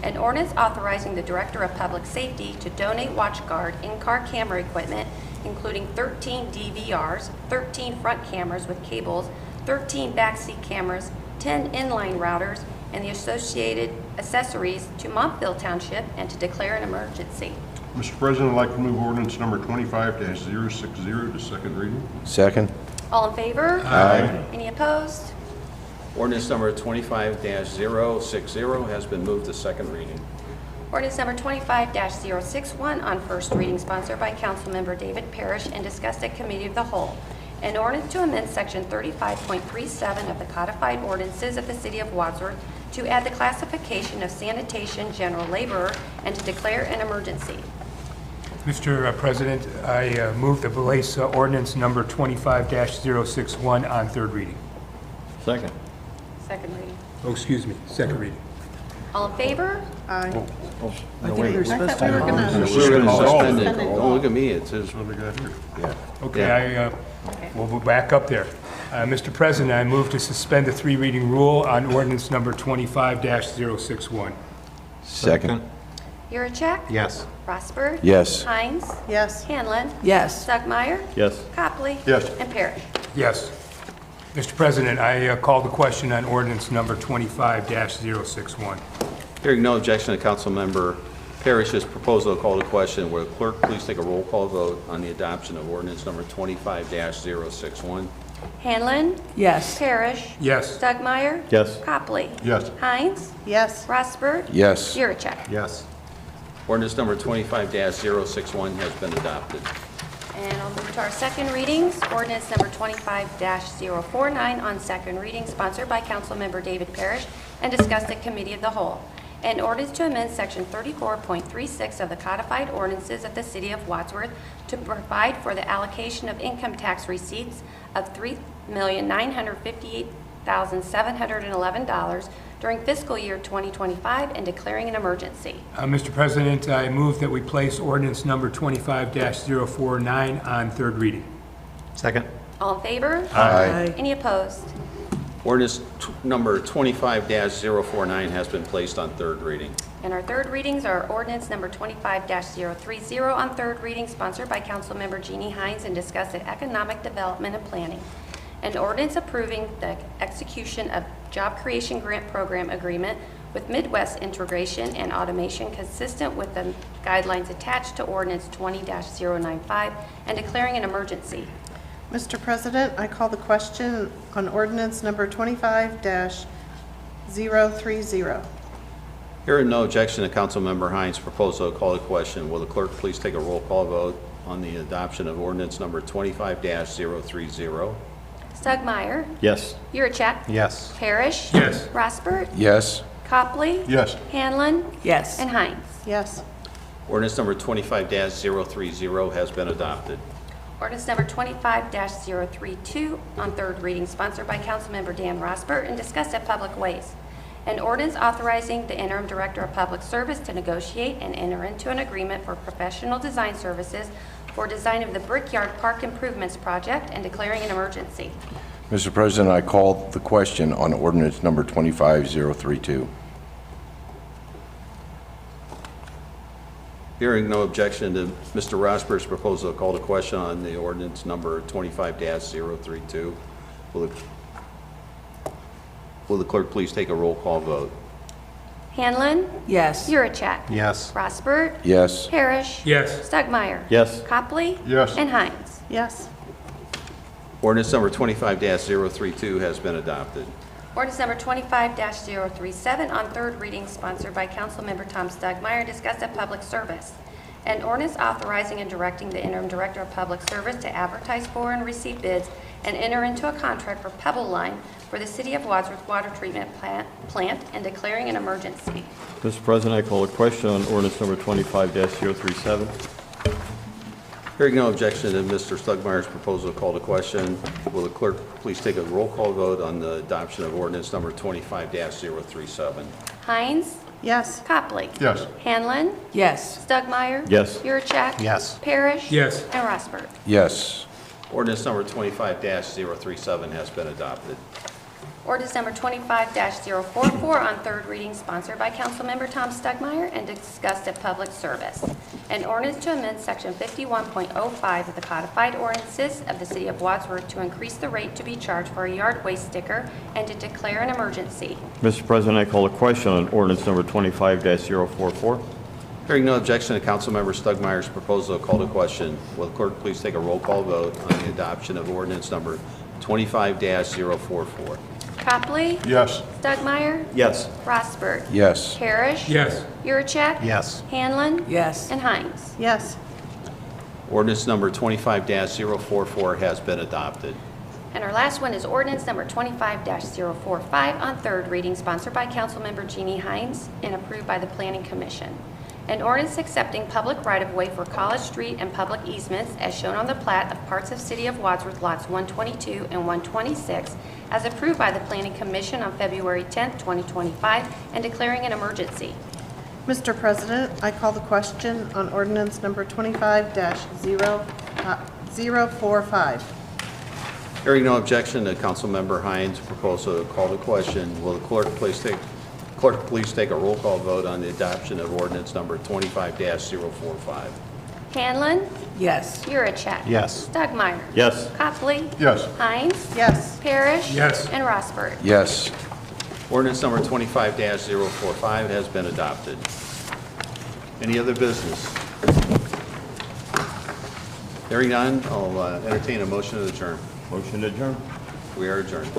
An ordinance authorizing the Director of Public Safety to donate WatchGuard in-car camera equipment, including 13 DVRs, 13 front cameras with cables, 13 backseat cameras, 10 inline routers, and the associated accessories to Montville Township and to declare an emergency. Mr. President, I'd like to move ordinance number 25-060 to second reading. Second. All in favor? Aye. Any opposed? Ordinance number 25-060 has been moved to second reading. Ordinance number 25-061 on first reading, sponsored by Councilmember David Parrish and discussed at Committee of the Whole. An ordinance to amend Section 35.37 of the codified ordinances of the City of Wadsworth to add the classification of sanitation general laborer and to declare an emergency. Mr. President, I move to place ordinance number 25-061 on third reading. Second. Second reading. Oh, excuse me, second reading. All in favor? Aye. I think we were supposed thought we were to. gonna- We're going to suspend it. Suspend it. Don't look at me, it says, Yeah. Okay, we'll back up there. Mr. President, I move to suspend the three reading rule on ordinance number 25-061. Second. Yurcheck? Yes. Rossbert? Yes. Hines? Yes. Hanlon? Yes. Stugmeyer? Yes. Copley? Yes. And Parrish? Yes. Mr. President, I call the question on ordinance number 25-061. hearing no objection to Councilmember Parrish's proposal to call to question, will the clerk please take a roll call vote on the adoption of ordinance number 25-061? Hanlon? Yes. Parrish? Yes. Stugmeyer? Yes. Copley? Yes. Hines? Yes. Rossbert? Yes. Yurcheck? Yes. Ordinance number 25-061 has been adopted. And I'll move to our second readings. Ordinance number 25-049 on second reading, sponsored by Councilmember David Parrish and discussed at Committee of the Whole. An ordinance to amend Section 34.36 of the codified ordinances of the City of Wadsworth to provide for the allocation of income tax receipts of $3,958,711 during fiscal year 2025 and declaring an emergency. Mr. President, I move that we place ordinance number 25-049 on third reading. Second. All in favor? Aye. Any opposed? Ordinance number 25-049 has been placed on third reading. And our third readings are ordinance number 25-030 on third reading, sponsored by Councilmember Jeannie Hines and discussed at Economic Development and Planning. An ordinance approving the execution of Job Creation Grant Program Agreement with Midwest Integration and Automation consistent with the guidelines attached to ordinance 20-095 and declaring an emergency. Mr. President, I call the question on ordinance number 25-030. Hearing no objection to Councilmember Hines' proposal to call the question, will the clerk please take a roll call vote on the adoption of ordinance number 25-030? Stugmeyer? Yes. Yurcheck? Yes. Parrish? Yes. Rossbert? Yes. Copley? Yes. Hanlon? Yes. And Hines. Yes. Ordinance number 25-030 has been adopted. Ordinance number 25-032 on third reading, sponsored by Councilmember Dan Rossbert and discussed at Public Ways. An ordinance authorizing the interim director of public service to negotiate and enter into an agreement for professional design services for design of the Brickyard Park Improvements Project and declaring an emergency. Mr. President, I call the question on ordinance number 25032. Hearing no objection to Mr. Rosberg's proposal, call the question on the ordinance number 25-032. Will the clerk please take a roll call vote? Hanlon? Yes. Yuracek? Yes. Rosbert? Yes. Parrish? Yes. Stugmeyer? Yes. Copley? Yes. And Hines? Yes. Ordinance number 25-032 has been adopted. Ordinance number 25-037 on third reading, sponsored by Councilmember Tom Stugmeyer, discussed at public service. An ordinance authorizing and directing the interim director of public service to advertise for and receive bids and enter into a contract for Pebble Line for the City of Wadsworth water treatment plant and declaring an emergency. Mr. President, I call a question on ordinance number 25-037. Hearing no objection to Mr. Stugmeyer's proposal, call to question. Will the clerk please take a roll call vote on the adoption of ordinance number 25-037? Hines? Yes. Copley? Yes. Hanlon? Yes. Stugmeyer? Yes. Yuracek? Yes. Parrish? Yes. And Rosbert? Yes. Ordinance number 25-037 has been adopted. Ordinance number 25-044 on third reading, sponsored by Councilmember Tom Stugmeyer and discussed at public service. An ordinance to amend Section 51.05 of the codified ordinances of the City of Wadsworth to increase the rate to be charged for a yard waste sticker and to declare an emergency. Mr. President, I call a question on ordinance number 25-044. Hearing no objection to Councilmember Stugmeyer's proposal, call to question. Will the clerk please take a roll call vote on the adoption of ordinance number 25-044? Copley? Yes. Stugmeyer? Yes. Rosbert? Yes. Parrish? Yes. Yuracek? Yes. Hanlon? Yes. And Hines? Yes. Ordinance number 25-044 has been adopted. And our last one is ordinance number 25-045 on third reading, sponsored by Councilmember Jeannie Hines and approved by the Planning Commission. An ordinance accepting public right-of-way for College Street and public easements as shown on the plat of parts of City of Wadsworth lots 122 and 126 as approved by the Planning Commission on February 10, 2025, and declaring an emergency. Mr. President, I call the question on ordinance number 25-045. Hearing no objection to Councilmember Hines' proposal, call to question. Will the clerk please take a roll call vote on the adoption of ordinance number 25-045? Hanlon? Yes. Yuracek? Yes. Stugmeyer? Yes. Copley? Yes. Hines? Yes. Parrish? Yes. And Rosbert? Yes. Ordinance number 25-045 has been adopted. Any other business? Hearing none, I'll entertain a motion to adjourn. Motion to adjourn. We are adjourned.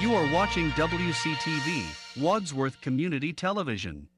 You are watching WCTV, Wadsworth Community Television.